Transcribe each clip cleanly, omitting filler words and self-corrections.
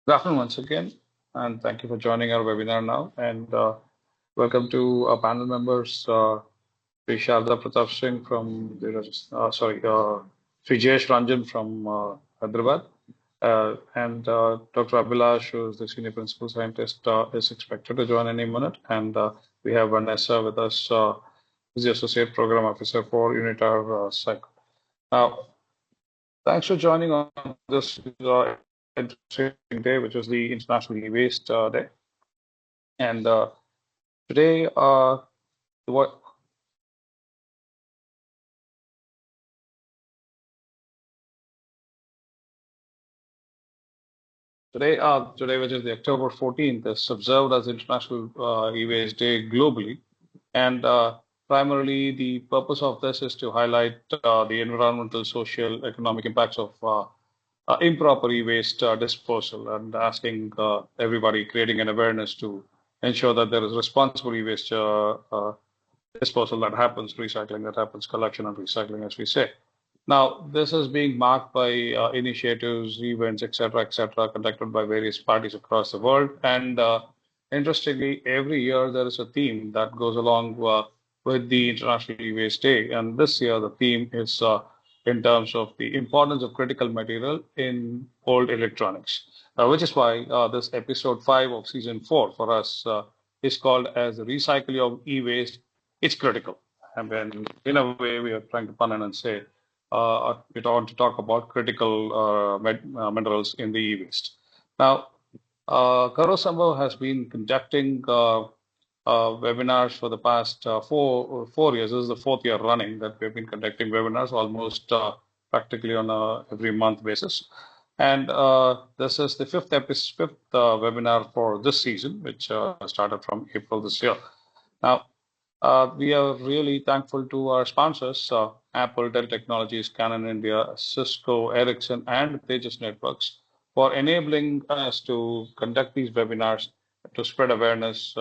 Good afternoon once again, and thank you for joining our webinar now. And welcome to our panel members, Sri 𝗗𝗶𝘀𝘁𝗶𝗵𝗂 from Sri Jayesh Ranjan from Aggarwal, and Dr. Abhilash, who is the senior principal scientist, is expected to join any minute. And we have Vanessa with us, who's the associate program officer for UNITAR-SCYCLE. Now, thanks for joining on this interesting day, which was the International E-Waste Day. And today, Today, which is the October 14th, is observed as International E-Waste Day globally. And primarily, the purpose of this is to highlight the environmental, social, economic impacts of improper e-waste disposal, and asking everybody, creating an awareness to ensure that there is responsible e-waste disposal that happens, recycling that happens, collection and recycling, as we say. Now, this is being marked by initiatives, events, etc., conducted by various parties across the world. And interestingly, every year there is a theme that goes along with the International E-Waste Day. And this year, the theme is in terms of the importance of critical material in old electronics, which is why this episode 5 of season 4 for us is called as the recycling of e-waste. It's critical. And then in a way, we are trying to pun in and say, we want to talk about critical minerals in the e-waste. Now, Karo Sambhav has been conducting webinars for the past 4 years. This is the 4th year running that we've been conducting webinars, almost practically on a every month basis. And this is the fifth webinar for this season, which started from April this year. Now, we are really thankful to our sponsors, Apple, Dell Technologies, Canon India, Cisco, Ericsson, and Tejas Networks, for enabling us to conduct these webinars to spread awareness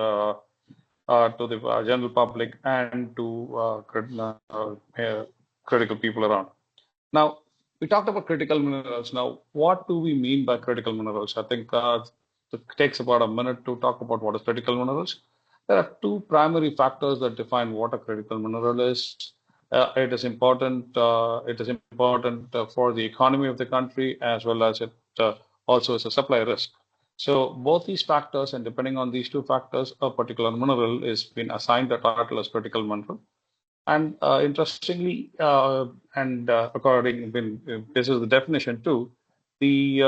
to the general public and to critical people around. Now, we talked about critical minerals. Now, what do we mean by critical minerals? I think it takes about a minute to talk about what is critical minerals. There are two primary factors that define what a critical mineral is. It is important. It is important for the economy of the country, as well as it also is a supply risk. So both these factors, and depending on these two factors, a particular mineral is been assigned the title as critical mineral. And interestingly, according this is the definition too, the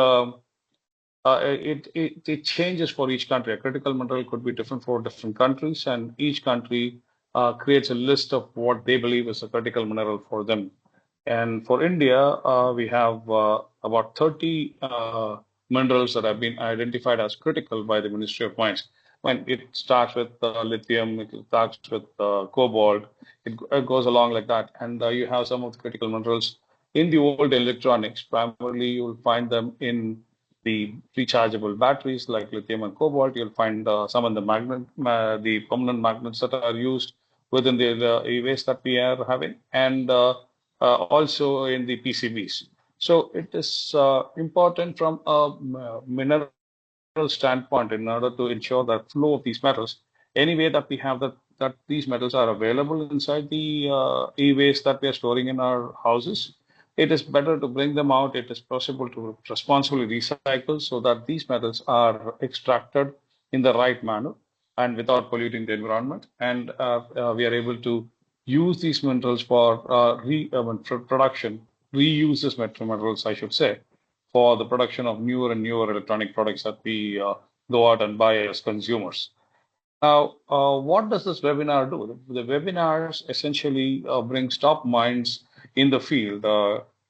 it changes for each country. A critical mineral could be different for different countries, and each country creates a list of what they believe is a critical mineral for them. And for India, we have about 30 minerals that have been identified as critical by the Ministry of Mines. When it starts with lithium, it starts with cobalt, it goes along like that. And you have some of the critical minerals in the old electronics. Primarily, you'll find them in the rechargeable batteries like lithium and cobalt. You'll find some in the the permanent magnets that are used within the e-waste that we are having, and also in the PCBs. So it is important from a mineral standpoint in order to ensure that flow of these metals, any way that we have that these metals are available inside the e-waste that we are storing in our houses, it is better to bring them out. It is possible to responsibly recycle so that these metals are extracted in the right manner and without polluting the environment. And we are able to use these minerals for production, reuse these minerals, I should say, for the production of newer and newer electronic products that we go out and buy as consumers. Now, what does this webinar do? The webinars essentially bring top minds in the field.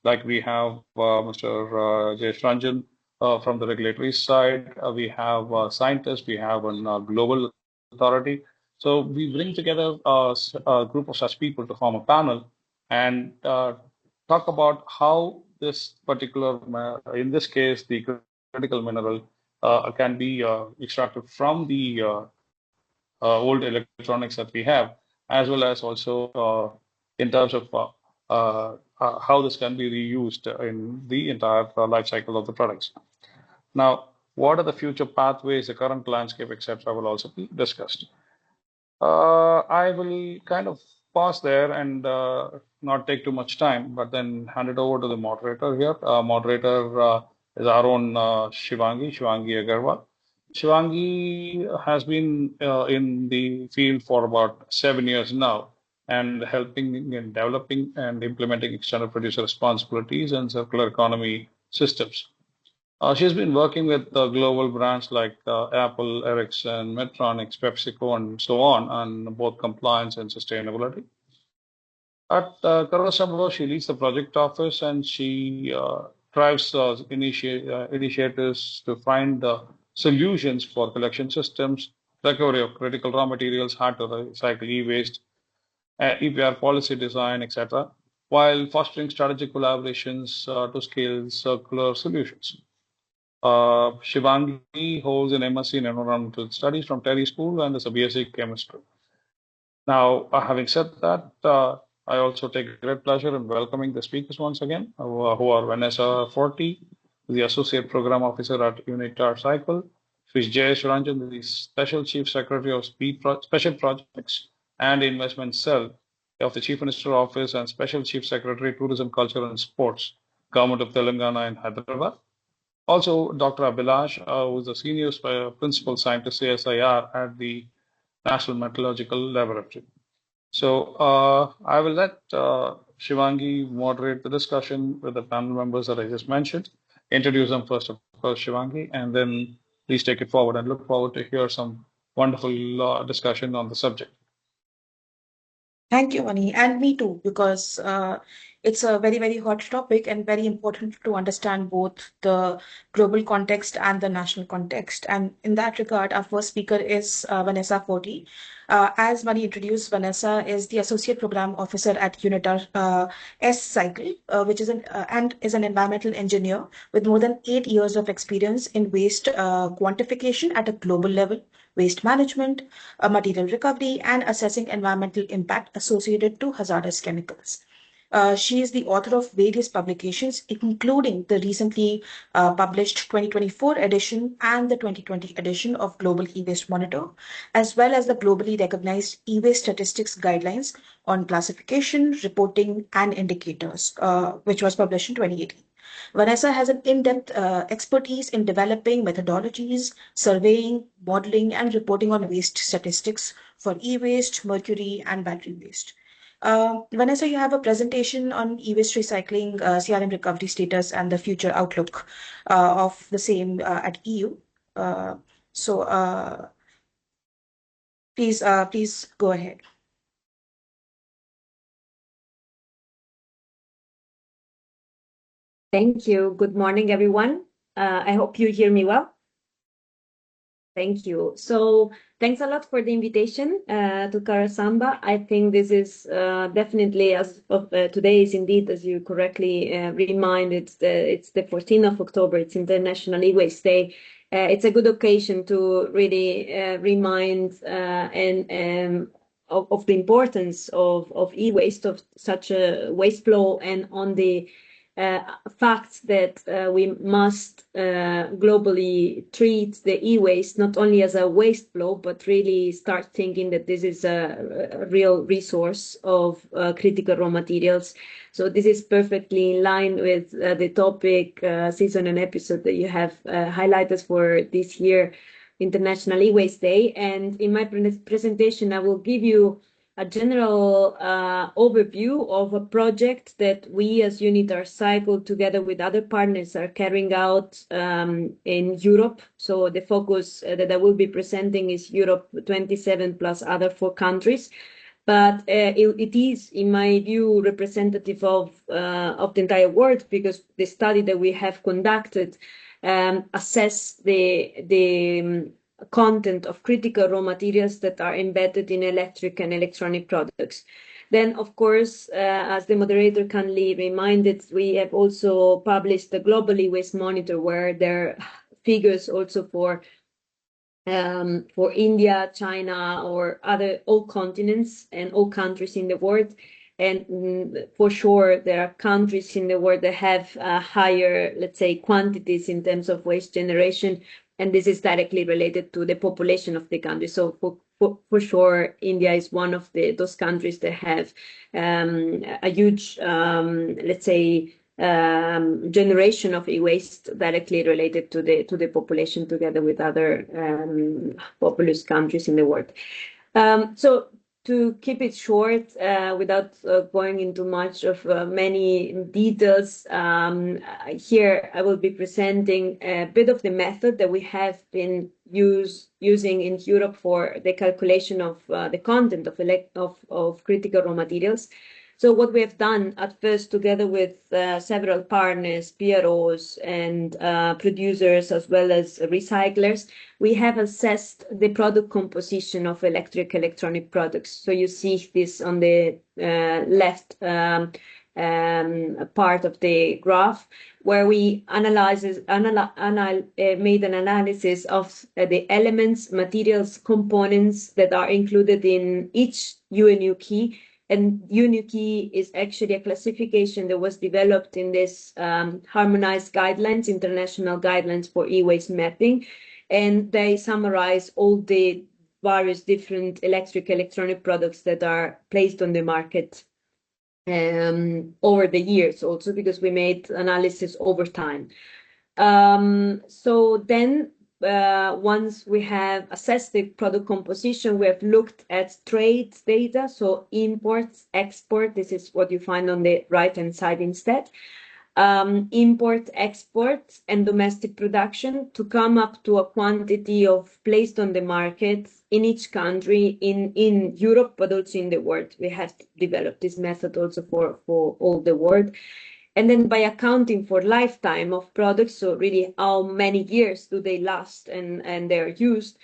Like we have Mr. Jayesh Ranjan from the regulatory side. We have scientists. We have a global authority. So we bring together a group of such people to form a panel and talk about how this particular, in this case, the critical mineral can be extracted from the old electronics that we have, as well as also in terms of how this can be reused in the entire life cycle of the products. Now, what are the future pathways, the current landscape, etc., will also be discussed. I will kind of pause there and not take too much time, but then hand it over to the moderator here. Moderator is our own Shivangi Aggarwal. Shivangi has been in the field for about 7 years now and helping in developing and implementing external producer responsibilities and circular economy systems. She's been working with global brands like Apple, Ericsson, Medtronic, PepsiCo, and so on both compliance and sustainability. At Karo, she leads the project office and she drives initiatives to find solutions for collection systems, recovery of critical raw materials, hard to recycle e-waste, EPR policy design, etc., while fostering strategic collaborations to scale circular solutions. Shivangi holds an MSc in Environmental Studies from Terry School and is a BSc Chemistry. Now, having said that, I also take great pleasure in welcoming the speakers once again, who are Vanessa Forti, the Associate Program Officer at UNITAR-SCYCLE, Shri Jayesh Ranjan, the Special Chief Secretary of Special Projects and Investment Cell of the Chief Minister Office and Special Chief Secretary, Tourism, Culture and Sports, Government of Telangana in Hyderabad. Also, Dr. Abhilash, who is the Senior Principal Scientist, CSIR, at the National Metallurgical Laboratory. So I will let Shivangi moderate the discussion with the panel members that I just mentioned. Introduce them first, of course, Shivangi, and then please take it forward and look forward to hear some wonderful discussion on the subject. Thank you, Mani, and me too, because it's a very, very hot topic and very important to understand both the global context and the national context. And in that regard, our first speaker is Vanessa Forti. As Mani introduced, Vanessa is the Associate Program Officer at UNITAR-SCYCLE, which is an environmental engineer with more than 8 years of experience in waste quantification at a global level, waste management, material recovery, and assessing environmental impact associated to hazardous chemicals. She is the author of various publications, including the recently published 2024 edition and the 2020 edition of Global E-Waste Monitor, as well as the globally recognized e-waste statistics guidelines on classification, reporting, and indicators, which was published in 2018. Vanessa has an in-depth expertise in developing methodologies, surveying, modeling, and reporting on waste statistics for e-waste, mercury, and battery waste. Vanessa, you have a presentation on e-waste recycling, CRM recovery status, and the future outlook of the same at EU. Please go ahead. Thank you. Good morning, everyone. I hope you hear me well. Thank you. So thanks a lot for the invitation to Karo Samba. I think this is definitely, as of today is indeed, as you correctly remind, it's the 14th of October. It's International E-Waste Day. It's a good occasion to really remind of the importance of e-waste, of such a waste flow, and on the fact that we must globally treat the e-waste not only as a waste flow, but really start thinking that this is a real resource of critical raw materials. So this is perfectly in line with the topic, season and episode that you have highlighted for this year, International E-Waste Day. And in my presentation, I will give you a general overview of a project that we as UNITAR-SCYCLE together with other partners are carrying out in Europe. So the focus that I will be presenting is Europe 27 plus other 4 countries. But it is, in my view, representative of the entire world, because the study that we have conducted assess the content of critical raw materials that are embedded in electric and electronic products. Then, of course, as the moderator kindly reminded, we have also published the Global E-Waste Monitor, where there are figures also for India, China, or all continents and all countries in the world. And for sure, there are countries in the world that have higher, let's say, quantities in terms of waste generation. and this is directly related to the population of the country. So for sure, India is one of those countries that have a huge, let's say, generation of e-waste directly related to the population, together with other populous countries in the world. So to keep it short, without going into much of many details, here I will be presenting a bit of the method that we have been using in Europe for the calculation of the content of critical raw materials. So what we have done at first, together with several partners, PROs and producers, as well as recyclers, we have assessed the product composition of electronic products. So you see this on the left part of the graph, where we made an analysis of the elements, materials, components that are included in each UNU key. And UNU key is actually a classification that was developed in this harmonized guidelines, international guidelines for e-waste mapping. And they summarize all the various different electronic products that are placed on the market over the years, also because we made analysis over time. So then once we have assessed the product composition, we have looked at trade data, so imports, export, this is what you find on the right-hand side instead, import, export, and domestic production, to come up to a quantity of placed on the market in each country in Europe, but also in the world. We have developed this method also for all the world. And then by accounting for lifetime of products, so really how many years do they last and they're used,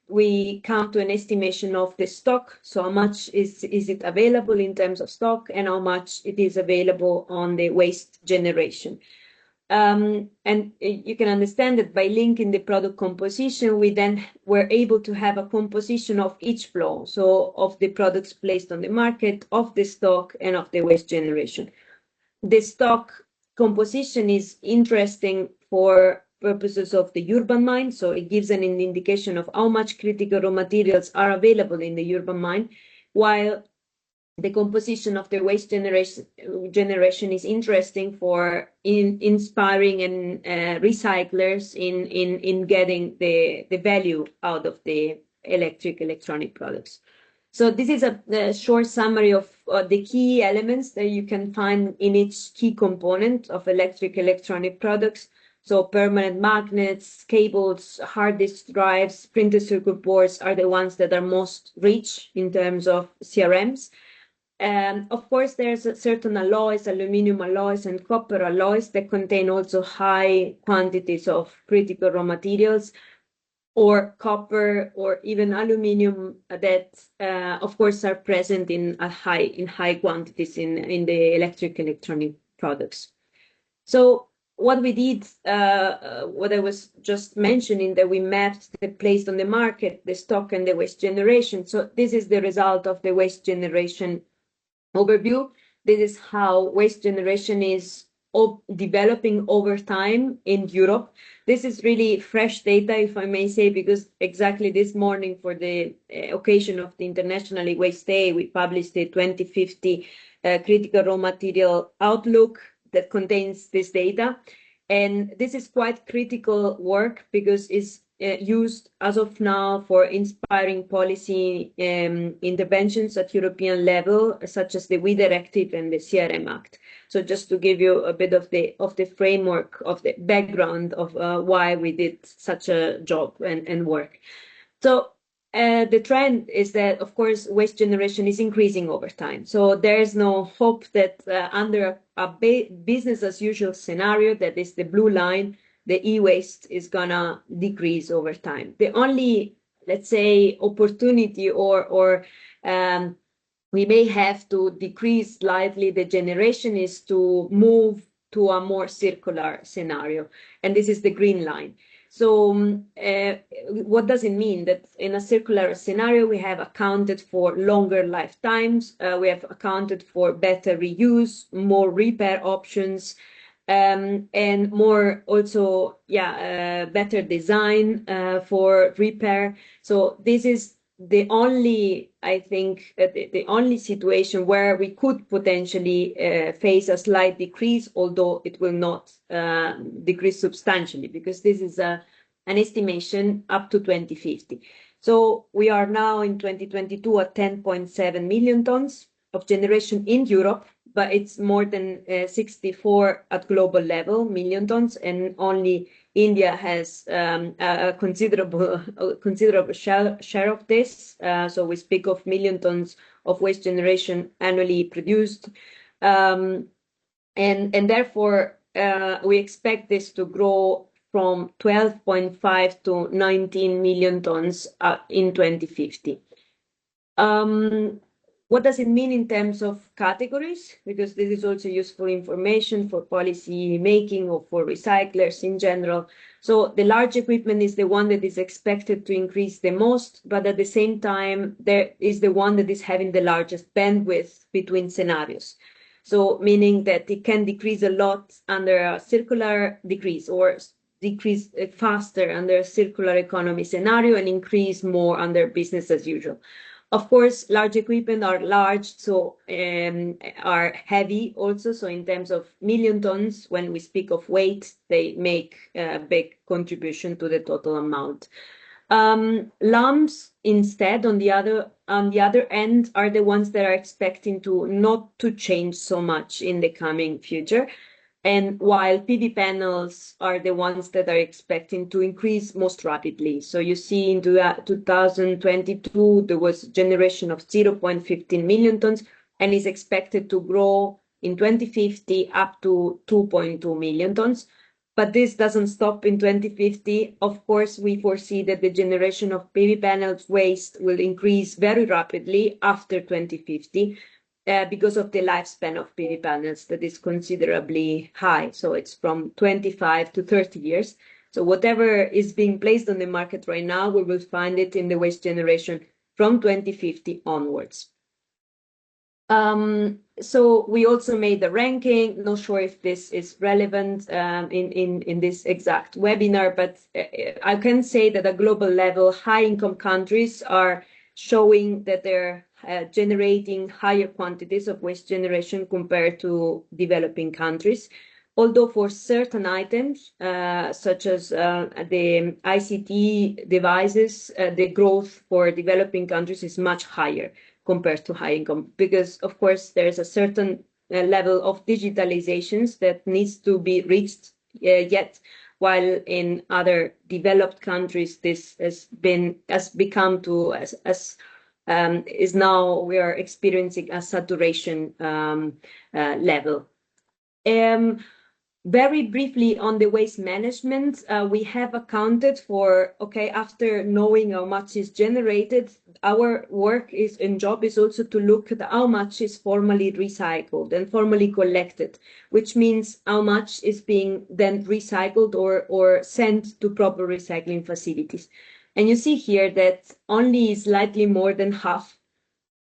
we come to an estimation of the stock. So how much is it available in terms of stock, and how much it is available on the waste generation. And you can understand that by linking the product composition, we then were able to have a composition of each flow, so of the products placed on the market, of the stock, and of the waste generation. The stock composition is interesting for purposes of the urban mine, so it gives an indication of how much critical raw materials are available in the urban mine, while the composition of the waste generation is interesting for inspiring and recyclers in getting the value out of the electronic products. So this is a short summary of the key elements that you can find in each key component of electronic products. So permanent magnets, cables, hard disk drives, printed circuit boards are the ones that are most rich in terms of CRMs. Of course, there's certain alloys, aluminum alloys and copper alloys that contain also high quantities of critical raw materials, or copper or even aluminum that, of course, are present in high quantities in the electronic products. So what we did, what I was just mentioning, that we mapped the placed on the market, the stock, and the waste generation. So this is the result of the waste generation overview. This is how waste generation is developing over time in Europe. This is really fresh data, if I may say, because exactly this morning, for the occasion of the International Waste Day, we published the 2050 Critical Raw Material Outlook that contains this data. And this is quite critical work, because it's used as of now for inspiring policy interventions at European level, such as the WE Directive and the CRM Act. So just to give you a bit of the framework, of the background of why we did such a job and work. So the trend is that, of course, waste generation is increasing over time. So there's no hope that under a business as usual scenario, that is the blue line, the e-waste is gonna decrease over time. The only, let's say, opportunity or we may have to decrease slightly the generation is to move to a more circular scenario. And this is the green line. So what does it mean? That in a circular scenario, we have accounted for longer lifetimes, we have accounted for better reuse, more repair options, and more also, better design for repair. So this is the only, I think, the only situation where we could potentially face a slight decrease, although it will not decrease substantially, because this is an estimation up to 2050. So we are now in 2022 at 10.7 million tons of generation in Europe, but it's more than 64 at global level, million tons, and only India has a considerable share of this. So we speak of million tons of waste generation annually produced. And therefore, we expect this to grow from 12.5 to 19 million tons in 2050. What does it mean in terms of categories? Because this is also useful information for policy making or for recyclers in general. So the large equipment is the one that is expected to increase the most, but at the same time, there is the one that is having the largest bandwidth between scenarios. So meaning that it can decrease a lot under a circular decrease, or decrease faster under a circular economy scenario and increase more under business as usual. Of course, large equipment are large, so are heavy also. So in terms of million tons, when we speak of weight, they make a big contribution to the total amount. Lumps instead, on the other end, are the ones that are expecting to not to change so much in the coming future. And while PV panels are the ones that are expecting to increase most rapidly. So you see in 2022, there was a generation of 0.15 million tons and is expected to grow in 2050 up to 2.2 million tons. But this doesn't stop in 2050. Of course, we foresee that the generation of PV panels waste will increase very rapidly after 2050. Because of the lifespan of PV panels that is considerably high. So it's from 25 to 30 years. So whatever is being placed on the market right now, we will find it in the waste generation from 2050 onwards. So we also made the ranking. Not sure if this is relevant in this exact webinar, but I can say that at global level, high-income countries are showing that they're generating higher quantities of waste generation compared to developing countries. Although for certain items, such as the ICT devices, the growth for developing countries is much higher compared to high income, because of course there's a certain level of digitalizations that needs to be reached yet, while in other developed countries this has become to is now we are experiencing a saturation level. Very briefly on the waste management, we have accounted for, after knowing how much is generated, our work and job is also to look at how much is formally recycled and formally collected, which means how much is being then recycled or sent to proper recycling facilities. And you see here that only slightly more than half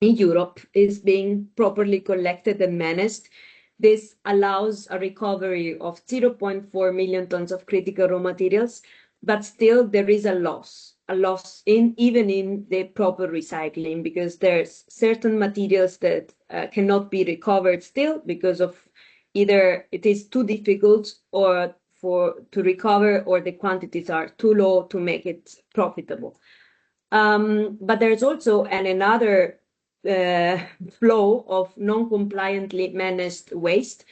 in Europe is being properly collected and managed. This allows a recovery of 0.4 million tons of critical raw materials, but still there is a loss even in the proper recycling, because there's certain materials that cannot be recovered still because of either it is too difficult to recover, or the quantities are too low to make it profitable. But there's also another flow of non-compliantly managed waste,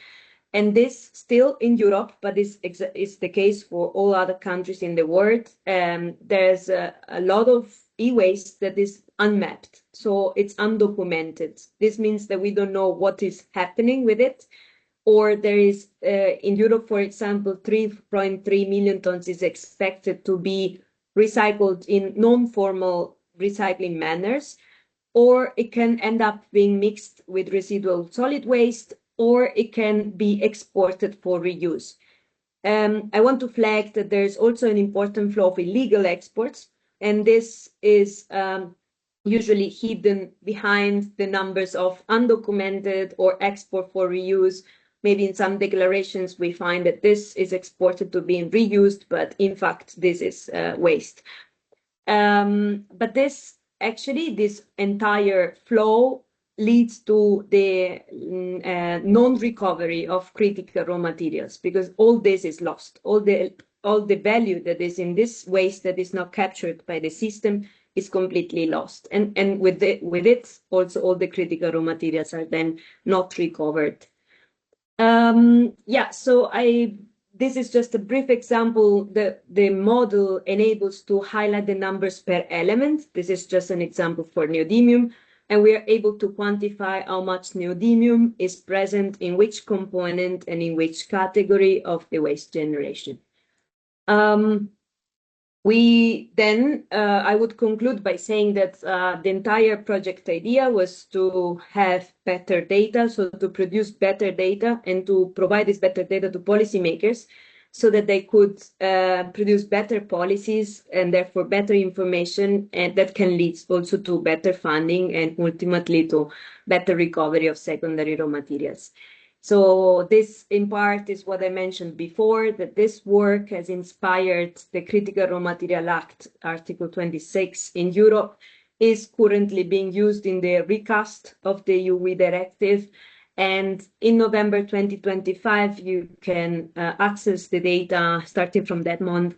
and this still in Europe, but is the case for all other countries in the world. There's a lot of e-waste that is unmapped, so it's undocumented. This means that we don't know what is happening with it. Or there is, in Europe, for example, 3.3 million tons is expected to be recycled in non-formal recycling manners, or it can end up being mixed with residual solid waste, or it can be exported for reuse. I want to flag that there's also an important flow of illegal exports, and this is usually hidden behind the numbers of undocumented or export for reuse maybe in some declarations we find that this is exported to being reused, but in fact this is waste. But this entire flow leads to the non-recovery of critical raw materials, because all this is lost. All the value that is in this waste that is not captured by the system is completely lost. And with it, also all the critical raw materials are then not recovered. So this is just a brief example. The model enables to highlight the numbers per element. This is just an example for neodymium. And we are able to quantify how much neodymium is present in which component and in which category of the waste generation. I would conclude by saying that the entire project idea was to have better data, so to produce better data and to provide this better data to policymakers so that they could produce better policies and therefore better information, and that can lead also to better funding and ultimately to better recovery of secondary raw materials. So this, in part, is what I mentioned before, that this work has inspired the Critical Raw Material Act, Article 26 in Europe, is currently being used in the recast of the EU directive. And in November 2025, you can access the data starting from that month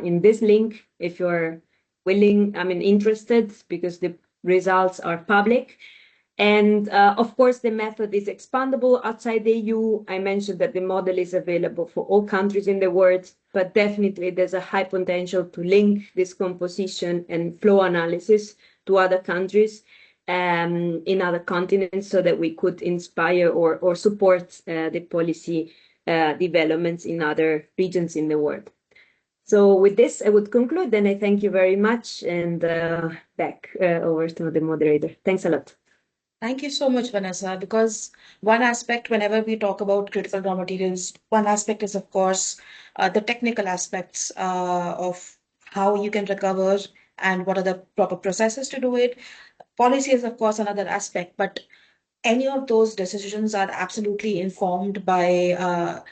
in this link, if you're interested, because the results are public. And of course, the method is expandable outside the EU. I mentioned that the model is available for all countries in the world, but definitely there's a high potential to link this composition and flow analysis to other countries in other continents, so that we could inspire or support the policy developments in other regions in the world. So with this, I would conclude, and I thank you very much, and back over to the moderator. Thanks a lot. Thank you so much, Vanessa, because one aspect, whenever we talk about critical raw materials, one aspect is, of course, the technical aspects of how you can recover and what are the proper processes to do it. Policy is, of course, another aspect, but any of those decisions are absolutely informed by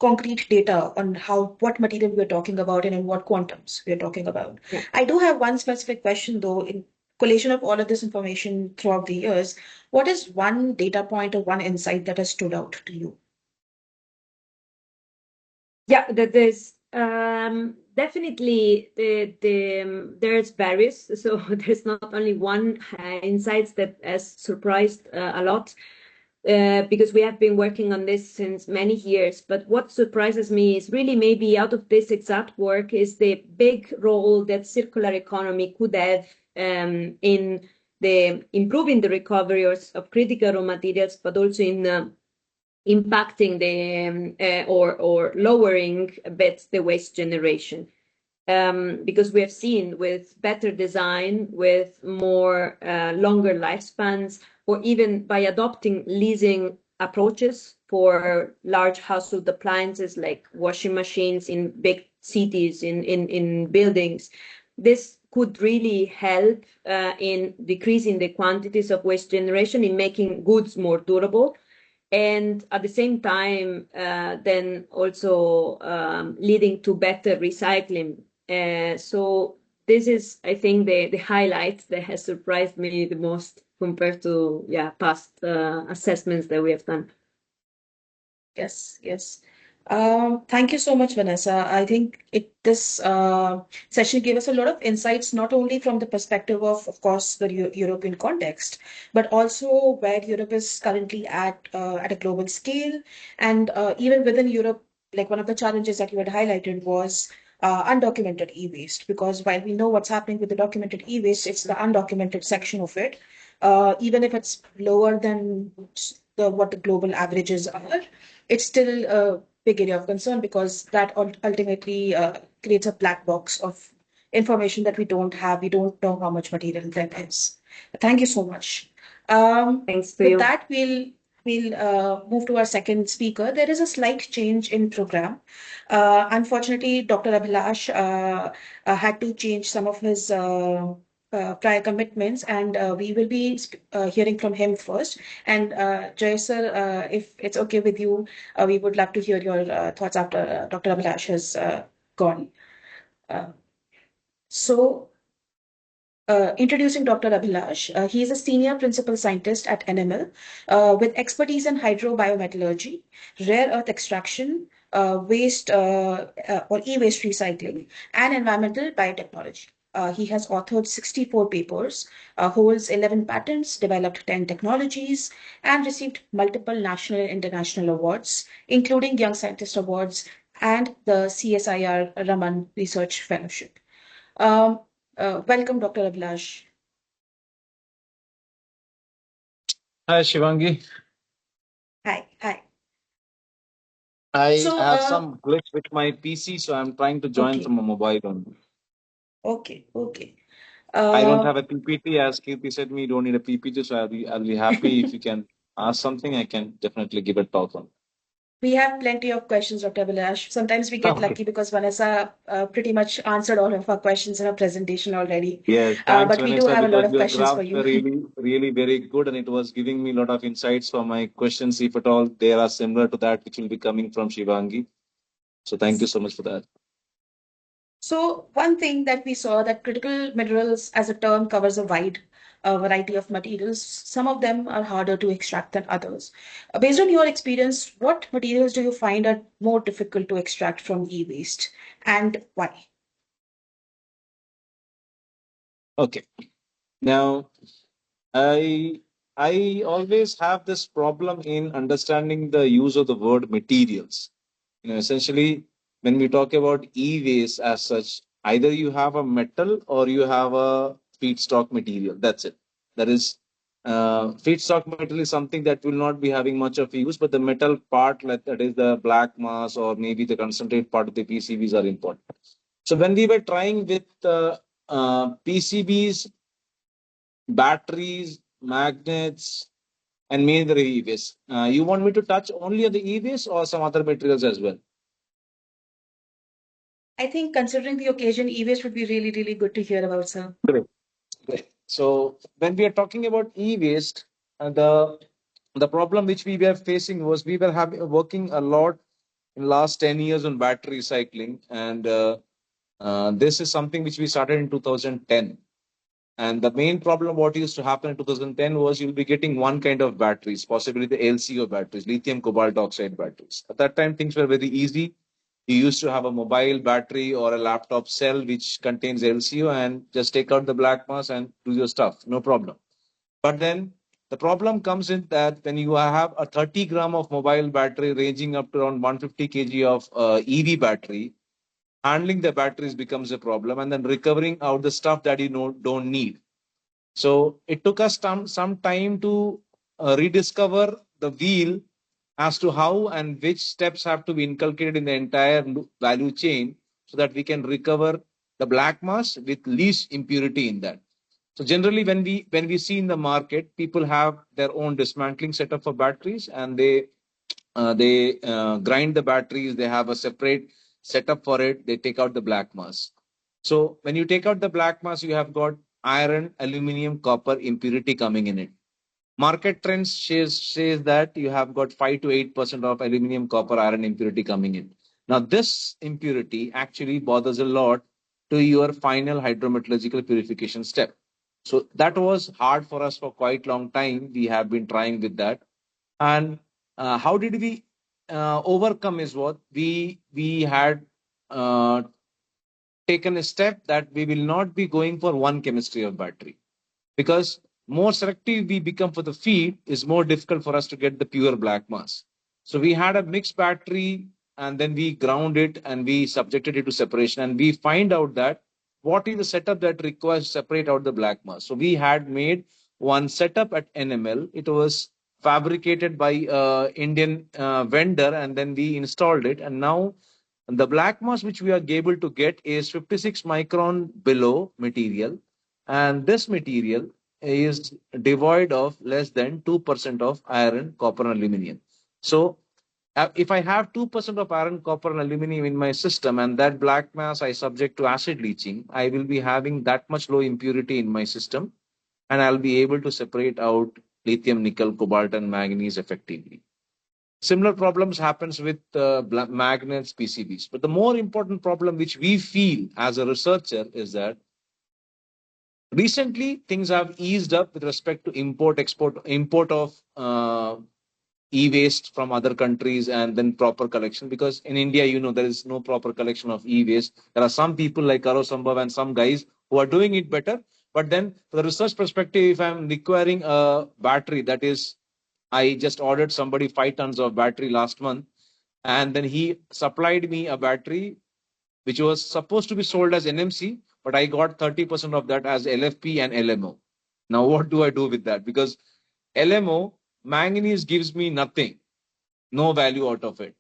concrete data on what material we're talking about and in what quantums we're talking about. Yeah. I do have one specific question, though, in collation of all of this information throughout the years. What is one data point or one insight that has stood out to you? Yeah, that is definitely there's various. So there's not only one insight that has surprised a lot, because we have been working on this since many years. But what surprises me is really maybe out of this exact work is the big role that circular economy could have in the improving the recovery of critical raw materials, but also in impacting the or lowering a bit the waste generation. Because we have seen with better design, with more longer lifespans, or even by adopting leasing approaches for large household appliances like washing machines in big cities, in buildings, this could really help in decreasing the quantities of waste generation, in making goods more durable. And at the same time, then also leading to better recycling. So this is, I think, the highlight that has surprised me the most compared to past assessments that we have done. Yes. Thank you so much, Vanessa. I think this session gave us a lot of insights, not only from the perspective of course, the European context, but also where Europe is currently at a global scale. And even within Europe, like one of the challenges that you had highlighted was undocumented e-waste, because while we know what's happening with the documented e-waste, it's the undocumented section of it. Even if it's lower than what the global averages are, it's still a big area of concern, because that ultimately creates a black box of information that we don't have. We don't know how much material there is. Thank you so much. Thanks to you. With that, we'll move to our second speaker. There is a slight change in program. Unfortunately, Dr. Abhilash had to change some of his prior commitments, and we will be hearing from him first. And Jayesh sir, if it's okay with you, we would love to hear your thoughts after Dr. Abhilash has gone. Uh, so, introducing Dr. Abhilash, he is a senior principal scientist at NML with expertise in hydrobiomethallurgy, rare earth extraction, waste or e-waste recycling, and environmental biotechnology. He has authored 64 papers, holds 11 patents, developed 10 technologies, and received multiple national and international awards, including Young Scientist Awards and the CSIR-Raman Research Fellowship. Um, Welcome, Dr. Abhilash. Hi, Shivangi. Hi, hi. I So, have some glitch with my PC, so I'm trying to join okay, from a mobile only. okay. I don't have a PPT, as Kirti said me, you don't need a PPT, so I'll be happy if you can ask something, I can definitely give a talk on. We have plenty of questions, Dr. Abhilash. Sometimes we get Okay. lucky because Vanessa pretty much answered all of our questions in her presentation already. Yes, thanks, But we do Vanessa, have a lot because of your questions for graphs you. were really very good, and it was giving me a lot of insights for my questions, if at all they are similar to that which will be coming from Shivangi. So thank you so much for that. So one thing that we saw that critical minerals as a term covers a wide variety of materials. Some of them are harder to extract than others. Based on your experience, what materials do you find are more difficult to extract from e-waste and why? Okay. Now, I I always have this problem in understanding the use of the word materials. Essentially, when we talk about e-waste as such, either you have a metal or you have a feedstock material. That's it. That is, feedstock material is something that will not be having much of use, but the metal part, like that is the black mass or maybe the concentrate part of the PCBs are important. So when we were trying with PCBs, batteries, magnets, and mainly the e-waste. You want me to touch only on the e-waste or some other materials as well? I think considering the occasion, e-waste would be really, really good to hear about, sir. Great. Great. So when we are talking about e-waste, the problem which we were facing was we were working a lot in last 10 years on battery recycling, and this is something which we started in 2010. And the main problem, what used to happen in 2010 was you'll be getting one kind of batteries, possibly the LCO batteries, lithium cobalt oxide batteries. At that time, things were very easy. You used to have a mobile battery or a laptop cell which contains LCO and just take out the black mass and do your stuff, no problem. But then the problem comes in that when you have a 30 gram of mobile battery ranging up to around 150 kg of EV battery, handling the batteries becomes a problem, and then recovering out the stuff that you don't need. So it took us some time to rediscover the wheel as to how and which steps have to be inculcated in the entire value chain so that we can recover the black mass with least impurity in that. So generally, when we see in the market, people have their own dismantling setup for batteries, and they grind the batteries. They have a separate setup for it. They take out the black mass. So when you take out the black mass, you have got iron, aluminum, copper impurity coming in it. Market trends says that you have got 5 to 8% of aluminum, copper, iron impurity coming in. Now this impurity actually bothers a lot to your final hydrometallurgical purification step. So that was hard for us for quite long time. We have been trying with that, and how did we overcome is what we had uh, taken a step that we will not be going for one chemistry of battery, because more selective we become for the feed is more difficult for us to get the pure black mass. So we had a mixed battery, and then we ground it and we subjected it to separation, and we find out that what is the setup that requires to separate out the black mass. So we had made one setup at NML. It was fabricated by Indian vendor, and then we installed it, and now the black mass which we are able to get is 56 micron below material, and this material is devoid of less than 2% of iron, copper, and aluminum. So If I have 2% of iron, copper, and aluminum in my system, and that black mass I subject to acid leaching, I will be having that much low impurity in my system, and I'll be able to separate out lithium, nickel, cobalt, and manganese effectively. Similar problems happens with magnets, PCBs. But the more important problem which we feel as a researcher is that recently things have eased up with respect to import of e-waste from other countries and then proper collection, because in India, there is no proper collection of e-waste. There are some people like Karo, Sambhav and some guys who are doing it better. But then from the research perspective, if I'm requiring a battery, that is, I just ordered somebody 5 tons of battery last month, and then he supplied me a battery which was supposed to be sold as NMC, but I got 30% of that as LFP and LMO. Now, what do I do with that? Because LMO, manganese gives me nothing, no value out of it.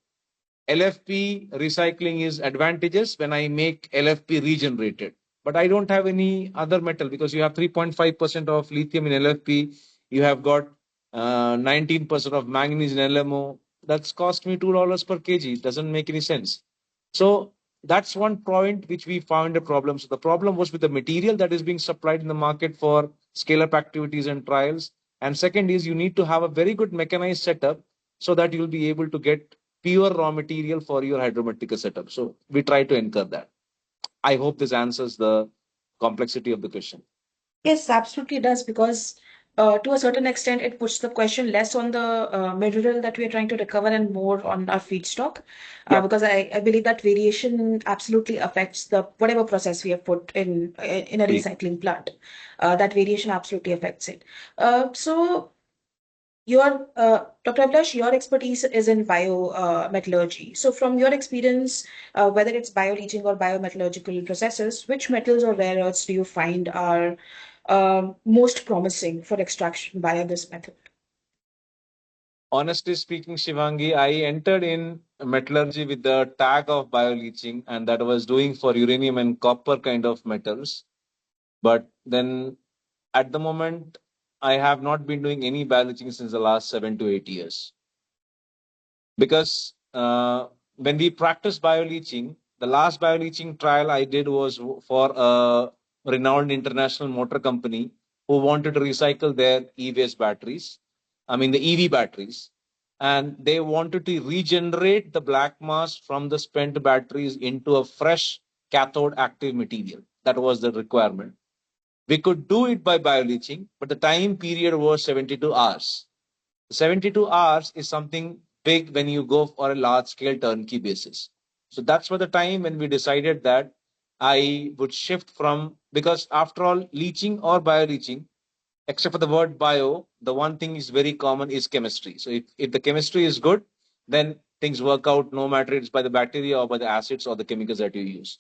LFP recycling is advantageous when I make LFP regenerated, but I don't have any other metal because you have 3.5% of lithium in LFP. You have got 19% of manganese in LMO. That's cost me $2 per kg. It doesn't make any sense. So that's one point which we found a problem. So the problem was with the material that is being supplied in the market for scale-up activities and trials. And second is you need to have a very good mechanized setup so that you'll be able to get pure raw material for your hydrometric setup. So we try to incur that. I hope this answers the complexity of the question. Yes, absolutely does, because to a certain extent, it puts the question less on the mineral that we are trying to recover and more on our feedstock. Because I believe that variation absolutely affects the whatever process we have put in a recycling plant. That variation absolutely affects it. So your Dr. Abhilash, your expertise is in biometallurgy. So from your experience, whether it's bioleaching or biometallurgical processes, which metals or rare earths do you find are most promising for extraction via this method? Honestly speaking, Shivangi, I entered in metallurgy with the tag of bioleaching, and that was doing for uranium and copper kind of metals. But then at the moment, I have not been doing any bioleaching since the last 7 to 8 years. Because when we practice bioleaching, the last bioleaching trial I did was for a renowned international motor company who wanted to recycle their e-waste batteries, the EV batteries, and they wanted to regenerate the black mass from the spent batteries into a fresh cathode active material. That was the requirement. We could do it by bioleaching, but the time period was 72 hours. 72 hours is something big when you go for a large scale turnkey basis. So that's for the time when we decided that I would shift from, because after all, leaching or bioleaching, except for the word bio, the one thing is very common is chemistry. So if the chemistry is good, then things work out no matter it's by the bacteria or by the acids or the chemicals that you use.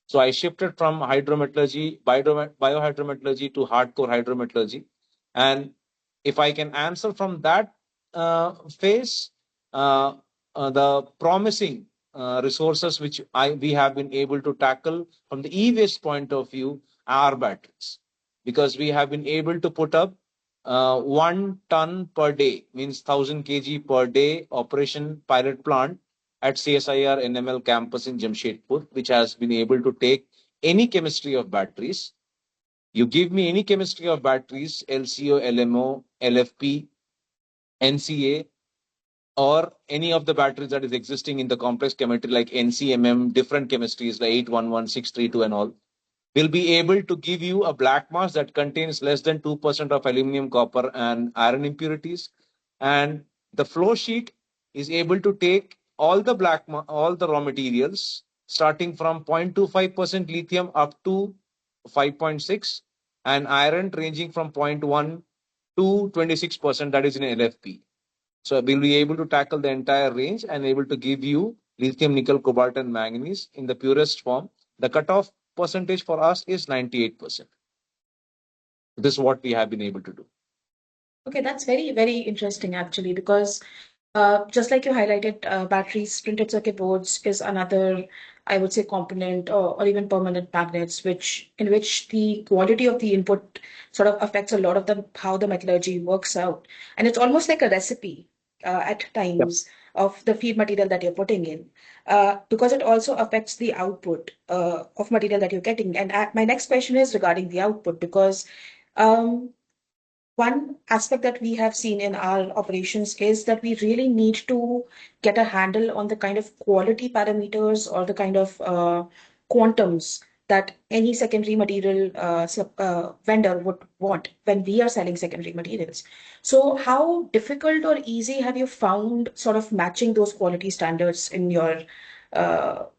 So I shifted from hydrometallurgy, biohydrometallurgy to hardcore hydrometallurgy. And if I can answer from that phase, the promising resources which we have been able to tackle from the e-waste point of view are batteries, because we have been able to put up 1 ton per day, means 1000 kg per day operation pilot plant at CSIR-NML campus in Jamshedpur, which has been able to take any chemistry of batteries. You give me any chemistry of batteries, LCO, LMO, LFP, NCA, or any of the batteries that is existing in the complex chemistry like NCMM, different chemistries like 811, 632 and all, will be able to give you a black mass that contains less than 2% of aluminum, copper, and iron impurities. And the flow sheet is able to take all the all the raw materials, starting from 0.25% lithium up to 5.6, and iron ranging from 0.1 to 26%, that is in LFP. So we'll be able to tackle the entire range and able to give you lithium, nickel, cobalt, and manganese in the purest form. The cutoff percentage for us is 98%. This is what we have been able to do. Okay, that's very, very interesting actually, because just like you highlighted, batteries, printed circuit boards is another, I would say, component or even permanent magnets, in which the quality of the input sort of affects a lot of how the metallurgy works out. And it's almost like a recipe at times. of the feed material that you're putting in, because it also affects the output of material that you're getting. And my next question is regarding the output, because um, one aspect that we have seen in our operations is that we really need to get a handle on the kind of quality parameters or the kind of quantums that any secondary material vendor would want when we are selling secondary materials. So how difficult or easy have you found sort of matching those quality standards in your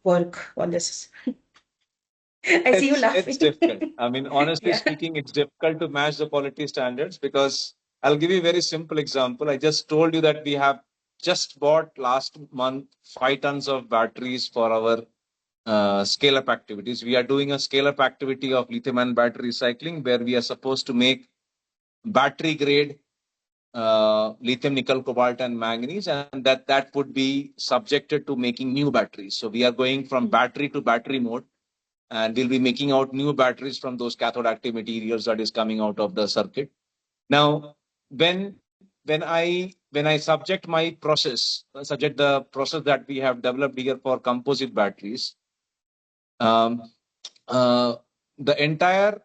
work on this? I see you It's laughing. difficult. I mean, honestly Yeah. speaking, it's difficult to match the quality standards because I'll give you a very simple example. I just told you that we have just bought last month 5 tons of batteries for our scale up activities. We are doing a scale up activity of lithium ion battery recycling where we are supposed to make battery grade lithium, nickel, cobalt, and manganese, and that would be subjected to making new batteries. So we are going from battery to battery mode, and we'll be making out new batteries from those cathode active materials that is coming out of the circuit. Now, when I subject my process, subject the process that we have developed here for composite batteries, um, uh, the entire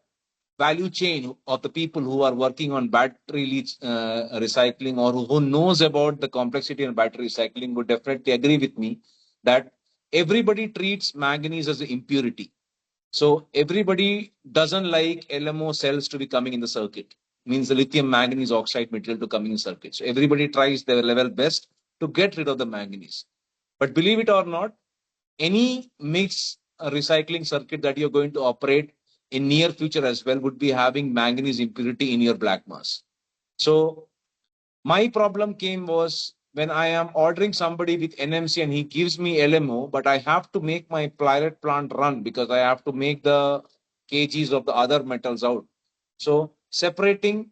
value chain of the people who are working on recycling, or who knows about the complexity in battery recycling, would definitely agree with me that everybody treats manganese as an impurity. So everybody doesn't like LMO cells to be coming in the circuit. Means the lithium manganese oxide material to coming in circuit. So everybody tries their level best to get rid of the manganese. But believe it or not, any mix recycling circuit that you're going to operate in near future as well would be having manganese impurity in your black mass. So my problem came was when I am ordering somebody with NMC and he gives me LMO, but I have to make my pilot plant run because I have to make the kgs of the other metals out. So separating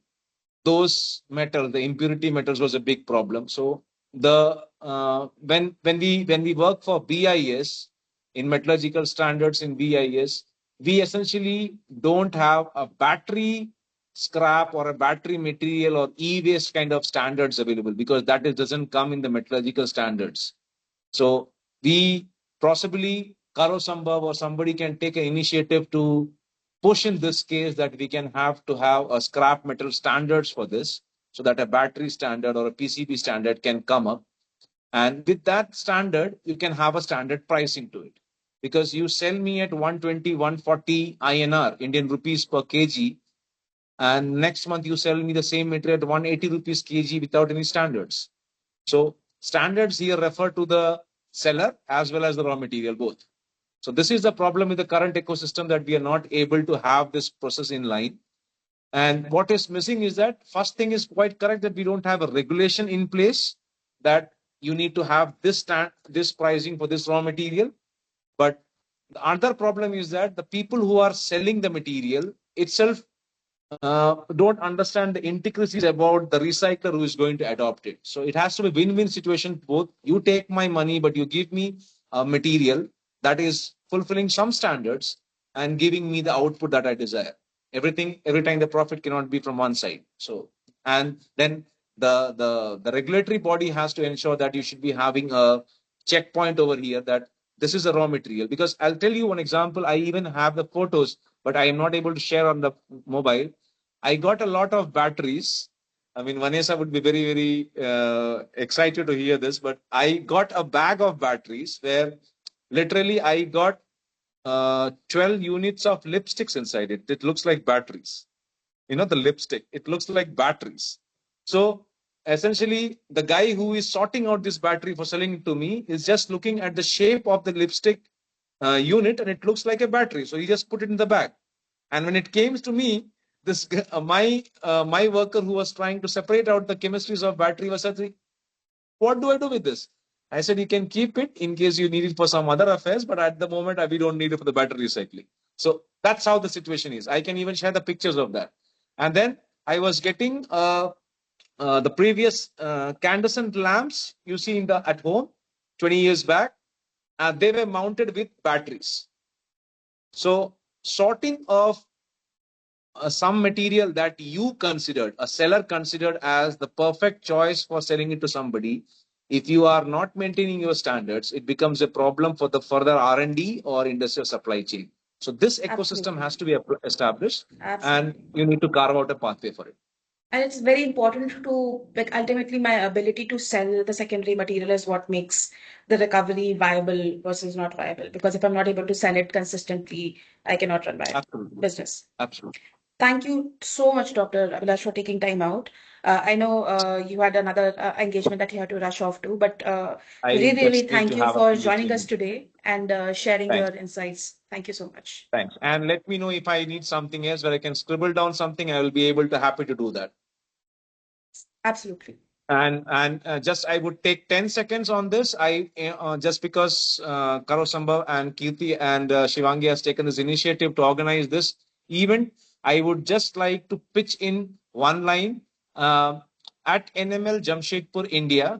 those metals, the impurity metals, was a big problem. So the when we work for BIS in metallurgical standards in BIS, we essentially don't have a battery scrap or a battery material or e-waste kind of standards available because doesn't come in the metallurgical standards. So we possibly Karo Sambhav or somebody can take an initiative to push in this case that we can have to have a scrap metal standards for this, so that a battery standard or a PCB standard can come up. And with that standard, you can have a standard pricing to it. Because you sell me at 120, 140 INR, Indian rupees per kg, and next month you sell me the same material at 180 rupees kg without any standards. So standards here refer to the seller as well as the raw material both. So this is the problem with the current ecosystem, that we are not able to have this process in line. And what is missing is that first thing is quite correct, that we don't have a regulation in place that you need to have this pricing for this raw material. But the other problem is that the people who are selling the material itself don't understand the intricacies about the recycler who is going to adopt it. So it has to be win-win situation. Both you take my money, but you give me a material that is fulfilling some standards and giving me the output that I desire. Every time the profit cannot be from one side. So and then the regulatory body has to ensure that you should be having a checkpoint over here, that this is a raw material. Because I'll tell you one example. I even have the photos, but I am not able to share on the mobile. I got a lot of batteries. I mean, Vanessa would be very excited to hear this, but I got a bag of batteries where literally I got 12 units of lipsticks inside it. It looks like batteries. You know, the lipstick, it looks like batteries. So essentially, the guy who is sorting out this battery for selling it to me is just looking at the shape of the lipstick unit, and it looks like a battery. So he just put it in the bag. And when it came to me, this my worker who was trying to separate out the chemistries of battery was saying, "What do I do with this?" I said, "You can keep it in case you need it for some other affairs, but at the moment we don't need it for the battery recycling." So that's how the situation is. I can even share the pictures of that. And then I was getting the previous candescent lamps you see in the at home 20 years back, and they were mounted with batteries. So sorting of some material that you considered, a seller considered as the perfect choice for selling it to somebody, If you are not maintaining your standards, it becomes a problem for the further R&D or industrial supply chain. So this ecosystem Absolutely. has to be established, and Absolutely. you need to carve out a pathway for it. And it's very important to, like, ultimately my ability to sell the secondary material is what makes the recovery viable versus not viable. Because if I'm not able to sell it consistently, I cannot run my Absolutely. business. Absolutely. Thank you so much, Dr. Abhilash, for taking time out. I know you had another engagement that you had to rush off to, but I really, really just need thank to you have a for few joining us things. today and sharing your Thanks. insights. Thank you so much. Thanks. And let me know if I need something else where I can scribble down something. I will be able to happy to do that. Absolutely. And just I would take 10 seconds on this. I just because Karo, Sambhav and Kirti and Shivangi has taken this initiative to organize this event, I would just like to pitch in one line uh, at NML Jamshedpur, India.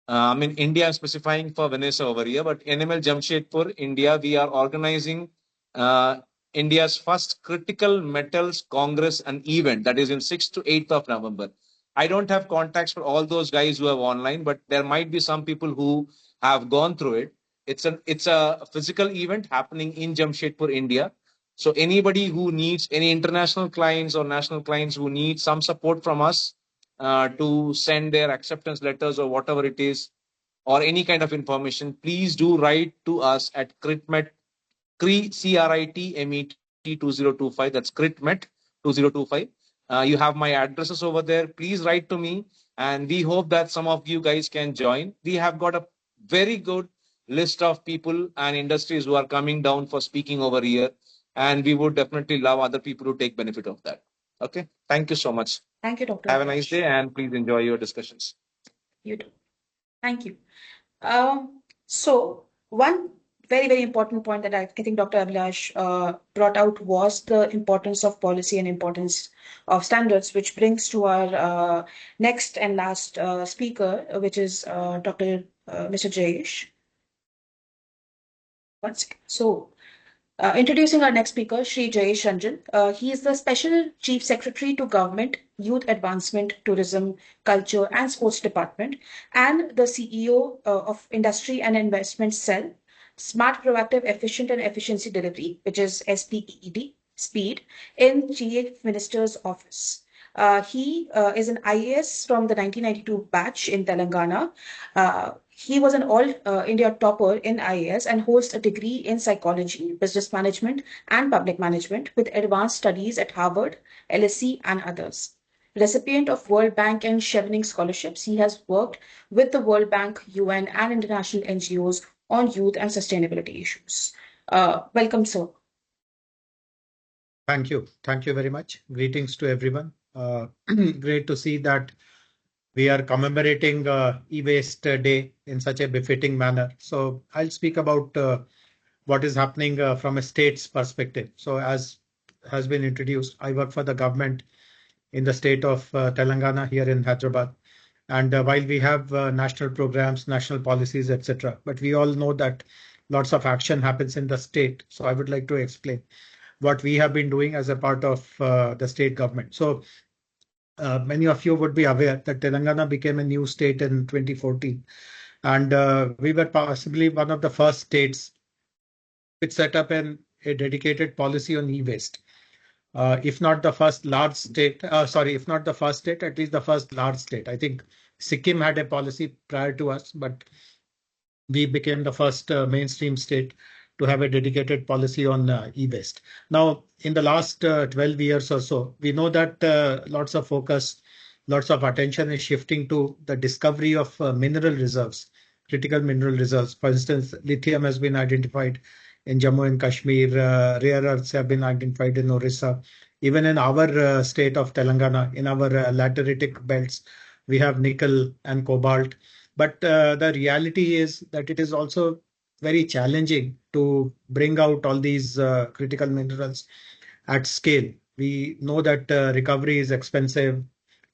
I mean, India, I'm specifying for Vanessa over here, but NML Jamshedpur, India, we are organizing uh, India's first critical metals congress and event that is in 6th to 8th of November. I don't have contacts for all those guys who have online, but there might be some people who have gone through it. It's a physical event happening in Jamshedpur, India. So anybody who needs any international clients or national clients who need some support from us, to send their acceptance letters or whatever it is, or any kind of information, please do write to us at CRITMET, CRITMET 2025. That's CRITMET 2025. You have my addresses over there. Please write to me, and we hope that some of you guys can join. We have got a very good list of people and industries who are coming down for speaking over here, and we would definitely love other people to take benefit of that. Okay. Thank you so much. Thank you, Dr. Have a nice Abhilash. day, and please enjoy your discussions. You too. Thank you. So one very, very important point that I think Dr. Abhilash brought out was the importance of policy and importance of standards, which brings to our next and last speaker, which is Dr. Mr. Jayesh. One second. So introducing our next speaker, Shri Jayesh Ranjan. He is the Special Chief Secretary to Government, Youth Advancement, Tourism, Culture and Sports Department, and the CEO of Industry and Investment Cell, Smart, Proactive, Efficient and Efficiency Delivery, which is SPEED, SPEED, in Chief Minister's Office. He is an IAS from the 1992 batch in Telangana. He was an all India topper in IAS and holds a degree in psychology, business management, and public management with advanced studies at Harvard, LSE, and others. Recipient of World Bank and Chevening scholarships, he has worked with the World Bank, UN, and international NGOs on youth and sustainability issues. Welcome, sir. Thank you. Thank you very much. Greetings to everyone. Great to see that we are commemorating e-waste day in such a befitting manner. So I'll speak about what is happening from a state's perspective. So as has been introduced, I work for the government in the state of Telangana here in Hyderabad. And while we have national programs, national policies, etc., but we all know that lots of action happens in the state. So I would like to explain what we have been doing as a part of the state government. So many of you would be aware that Telangana became a new state in 2014. And we were possibly one of the first states which set up a dedicated policy on e-waste. If not the first large state, if not the first state, at least the first large state. I think Sikkim had a policy prior to us, but we became the first mainstream state to have a dedicated policy on e-waste. Now, in the last 12 years or so, we know that lots of focus, lots of attention is shifting to the discovery of mineral reserves, critical mineral reserves. For instance, lithium has been identified in Jammu and Kashmir, rare earths have been identified in Orissa. Even in our state of Telangana, in our lateritic belts, we have nickel and cobalt. But the reality is that it is also very challenging to bring out all these critical minerals at scale. We know that recovery is expensive.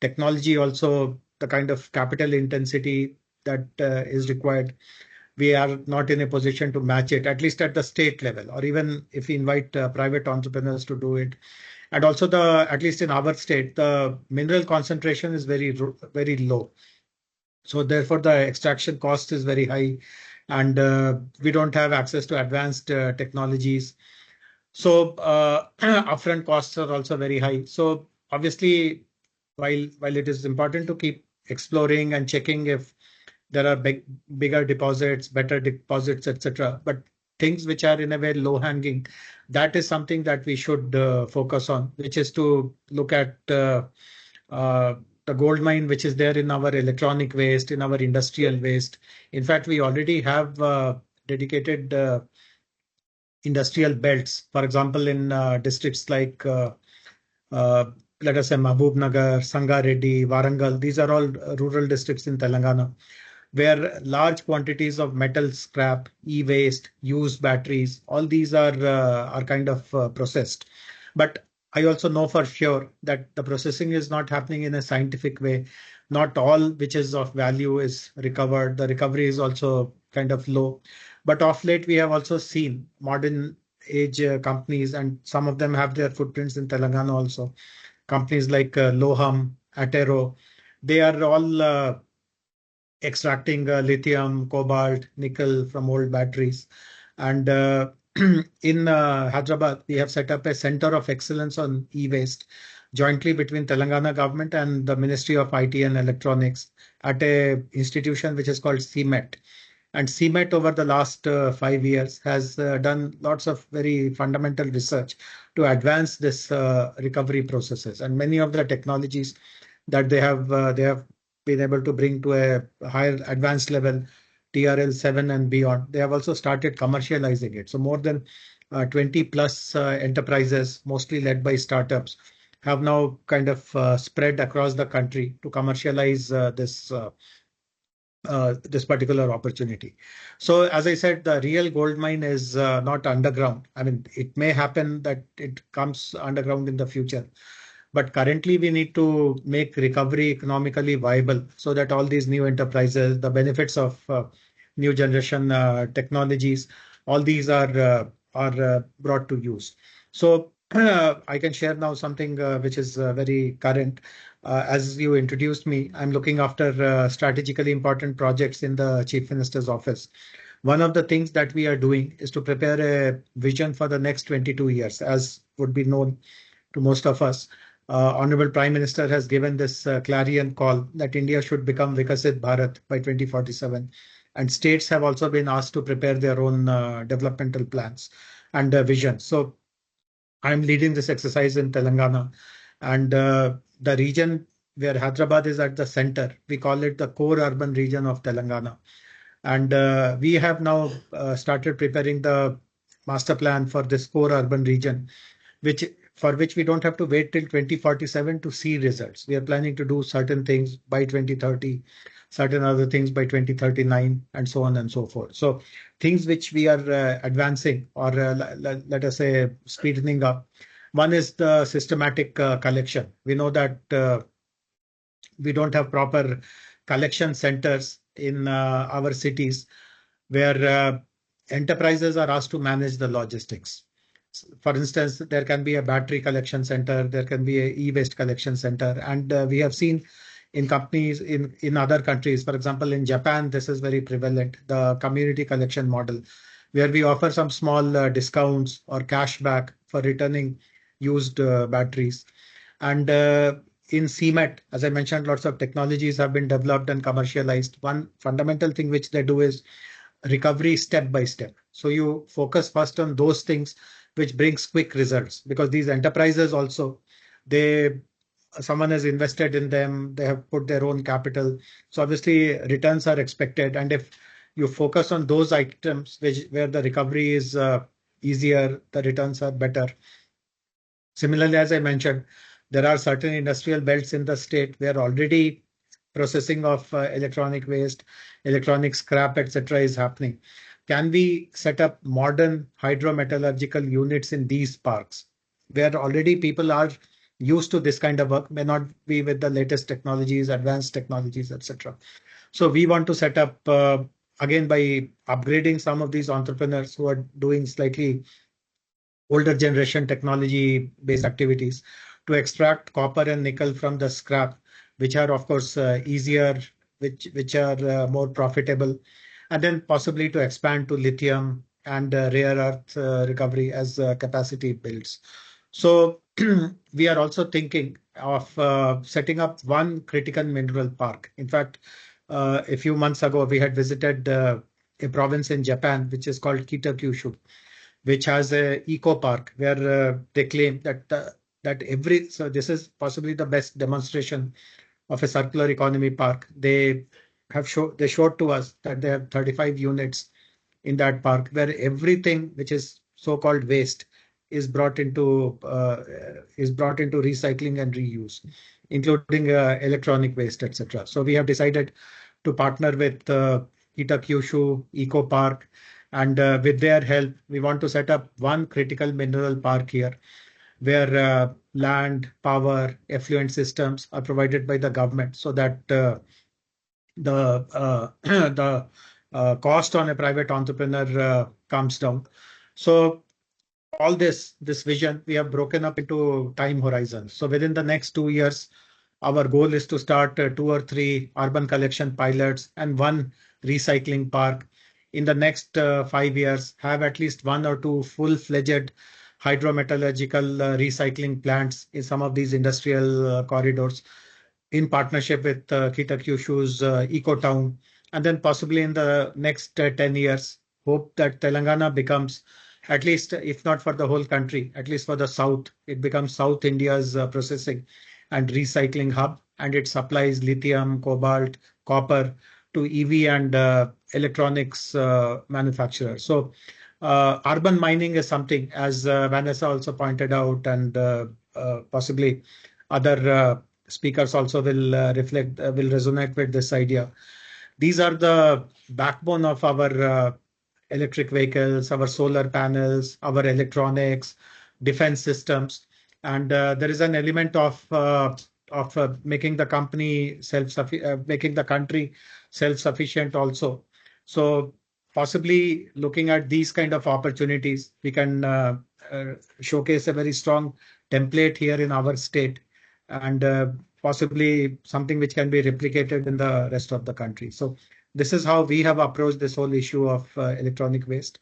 Technology also, the kind of capital intensity that is required, we are not in a position to match it, at least at the state level, or even if we invite private entrepreneurs to do it. And also at least in our state, the mineral concentration is very, very low. So therefore, the extraction cost is very high, and we don't have access to advanced technologies. So upfront costs are also very high. So obviously, while it is important to keep exploring and checking if there are bigger deposits, better deposits, etc., but things which are in a way low hanging, that is something that we should focus on, which is to look at the gold mine which is there in our electronic waste, in our industrial waste. In fact, we already have dedicated industrial belts, for example, in districts like let us say Mahbubnagar, Sangareddy, Warangal. These are all rural districts in Telangana, where large quantities of metal scrap, e-waste, used batteries, all these are kind of processed. But I also know for sure that the processing is not happening in a scientific way. Not all which is of value is recovered. The recovery is also kind of low. But of late, we have also seen modern age companies, and some of them have their footprints in Telangana also. Companies like Loham, Atero, they are all extracting lithium, cobalt, nickel from old batteries. And in Hyderabad, we have set up a center of excellence on e-waste jointly between Telangana government and the Ministry of IT and Electronics at a institution which is called CMET. And CMET over the last 5 years has done lots of very fundamental research to advance this recovery processes. And many of the technologies that they have been able to bring to a higher advanced level, TRL 7 and beyond, they have also started commercializing it. So more than 20 plus enterprises, mostly led by startups, have now kind of spread across the country to commercialize this particular opportunity. So as I said, the real gold mine is not underground. I mean, it may happen that it comes underground in the future, but currently we need to make recovery economically viable so that all these new enterprises, the benefits of new generation technologies, all these are brought to use. So I can share now something which is very current. As you introduced me, I'm looking after strategically important projects in the Chief Minister's office. One of the things that we are doing is to prepare a vision for the next 22 years, as would be known to most of us. Honorable Prime Minister has given this clarion call that India should become Vikasit Bharat by 2047. And states have also been asked to prepare their own developmental plans and vision. So I'm leading this exercise in Telangana, and the region where Hyderabad is at the center, we call it the core urban region of Telangana. And we have now started preparing the master plan for this core urban region, for which we don't have to wait till 2047 to see results. We are planning to do certain things by 2030, certain other things by 2039, and so on and so forth. So things which we are advancing, or let us say speeding up. One is the systematic collection. We know that we don't have proper collection centers in our cities where enterprises are asked to manage the logistics. For instance, there can be a battery collection center, there can be a e-waste collection center, and we have seen in companies in other countries, for example, in Japan, this is very prevalent, the community collection model, where we offer some small discounts or cash back for returning used batteries. And in CMET, as I mentioned, lots of technologies have been developed and commercialized. One fundamental thing which they do is recovery step by step. So you focus first on those things which brings quick results, because these enterprises also, someone has invested in them, they have put their own capital. So obviously returns are expected. And if you focus on those items where the recovery is easier, the returns are better. Similarly, as I mentioned, there are certain industrial belts in the state where already processing of electronic waste, electronic scrap, etc. is happening. Can we set up modern hydrometallurgical units in these parks where already people are used to this kind of work, may not be with the latest technologies, advanced technologies, etc. So we want to set up, again, by upgrading some of these entrepreneurs who are doing slightly older generation technology based activities to extract copper and nickel from the scrap, which are of course easier which are more profitable, and then possibly to expand to lithium and rare earth recovery as capacity builds. So we are also thinking of setting up one critical mineral park. In fact, a few months ago, we had visited a province in Japan, which is called Kita-Kyushu, which has a eco park where they claim that so this is possibly the best demonstration of a circular economy park. They showed to us that they have 35 units in that park where everything which is so-called waste is brought into recycling and reuse, including electronic waste, etc. So we have decided to partner with Kita-Kyushu Eco Park, and with their help, we want to set up one critical mineral park here, where land, power, effluent systems are provided by the government, so that the cost on a private entrepreneur comes down. So all this vision, we have broken up into time horizons. So within the next 2 years, our goal is to start 2 or 3 urban collection pilots and one recycling park. In the next 5 years, have at least 1 or 2 full-fledged hydrometallurgical recycling plants in some of these industrial corridors, in partnership with Kita-Kyushu's Eco-Town. And then possibly in the next 10 years, hope that Telangana becomes, at least if not for the whole country, at least for the South, it becomes South India's processing and recycling hub, and it supplies lithium, cobalt, copper to EV and electronics manufacturers. So urban mining is something, as Vanessa also pointed out, and possibly other speakers also will resonate with this idea. These are the backbone of our electric vehicles, our solar panels, our electronics, defense systems, and there is an element of making the country self-sufficient also. So possibly looking at these kind of opportunities, we can showcase a very strong template here in our state, and possibly something which can be replicated in the rest of the country. So this is how we have approached this whole issue of electronic waste,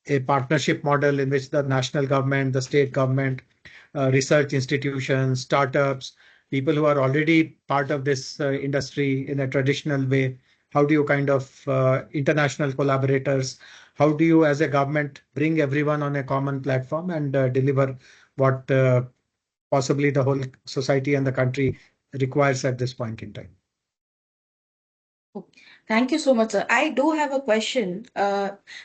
a partnership model in which the national government, the state government, research institutions, startups, people who are already part of this industry in a traditional way. How do you kind of international collaborators? How do you, as a government, bring everyone on a common platform and deliver what possibly the whole society and the country requires at this point in time? Thank you so much, sir. I do have a question.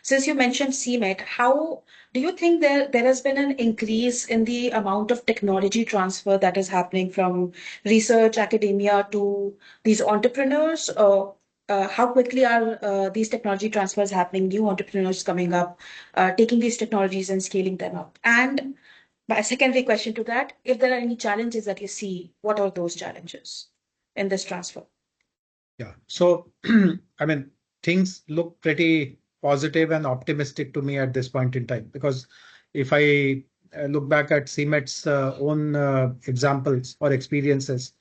Since you mentioned CMET, how do you think there has been an increase in the amount of technology transfer that is happening from research academia to these entrepreneurs? How quickly are these technology transfers happening? New entrepreneurs coming up, taking these technologies and scaling them up. And my secondary question to that, if there are any challenges that you see, what are those challenges in this transfer? Yeah, so I mean, things look pretty positive and optimistic to me at this point in time, because if I look back at CMET's own examples or experiences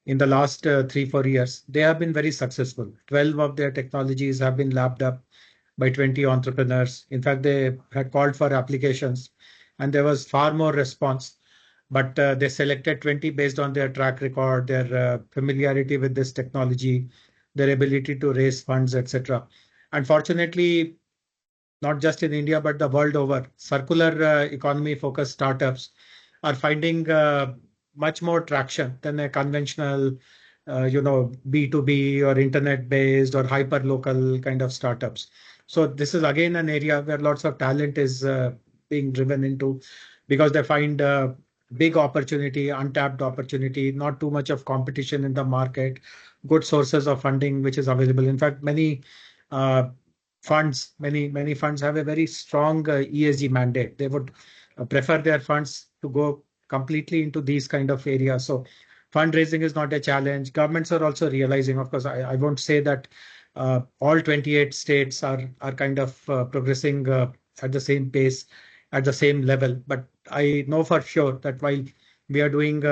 in the last 3-4 years, they have been very successful. 12 of their technologies have been lapped up by 20 entrepreneurs. In fact, they had called for applications and there was far more response, but they selected 20 based on their track record, their familiarity with this technology, their ability to raise funds, etc. Unfortunately, not just in India, but the world over, circular economy focused startups are finding much more traction than a conventional, B2B or internet based or hyper local kind of startups. So this is again an area where lots of talent is being driven into, because they find big opportunity, untapped opportunity, not too much of competition in the market, good sources of funding which is available. In fact, many funds have a very strong ESG mandate. They would prefer their funds to go completely into these kind of areas. So fundraising is not a challenge. Governments are also realizing, of course, I won't say that all 28 states are kind of progressing at the same pace, at the same level. But I know for sure that while we are doing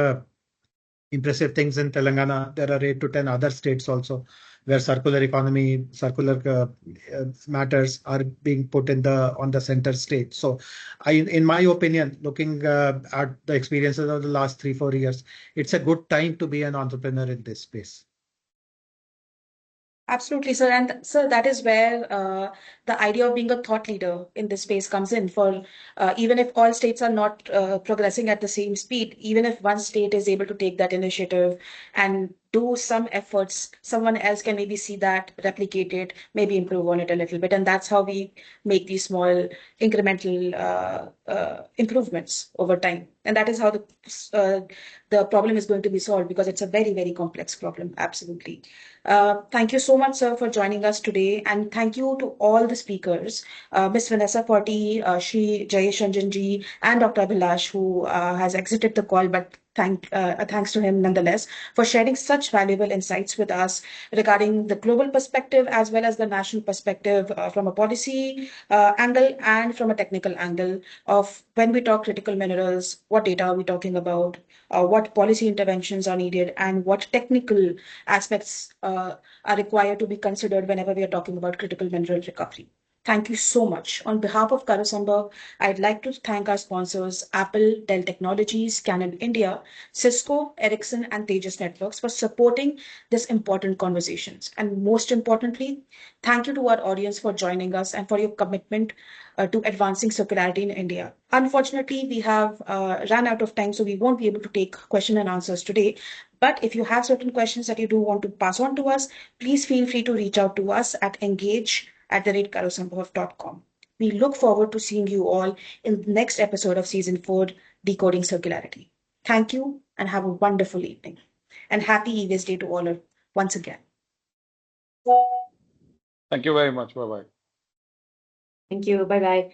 impressive things in Telangana, there are 8 to 10 other states also where circular economy, circular matters are being put on the center stage. So, in my opinion, looking at the experiences of the last 3-4 years, it's a good time to be an entrepreneur in this space. Absolutely, sir. And sir, that is where the idea of being a thought leader in this space comes in. For even if all states are not progressing at the same speed, even if one state is able to take that initiative and do some efforts, someone else can maybe see that, replicate it, maybe improve on it a little bit. And that's how we make these small incremental improvements over time. And that is how the problem is going to be solved, because it's a very, very complex problem. Absolutely. Thank you so much, sir, for joining us today. And thank you to all the speakers, Ms. Vanessa, Forti, Shri, Jayesh, Ranjan ji, and Dr. Abhilash, who has exited the call, but thanks to him nonetheless for sharing such valuable insights with us regarding the global perspective as well as the national perspective from a policy angle and from a technical angle of when we talk critical minerals, what data are we talking about, what policy interventions are needed, and what technical aspects are required to be considered whenever we are talking about critical mineral recovery. Thank you so much. On behalf of Karo Sambhav, I'd like to thank our sponsors, Apple, Dell Technologies, Canon India, Cisco, Ericsson, and Tejas Networks for supporting this important conversations. And most importantly, thank you to our audience for joining us and for your commitment to advancing circularity in India. Unfortunately, we have run out of time, so we won't be able to take question and answers today. But if you have certain questions that you do want to pass on to us, please feel free to reach out to us at engage@karosambhav.com. We look forward to seeing you all in the next episode of Season 4, Decoding Circularity. Thank you and have a wonderful evening. And happy E-Waste Day to all once again. Thank you very much. Bye-bye. Thank you. Bye-bye.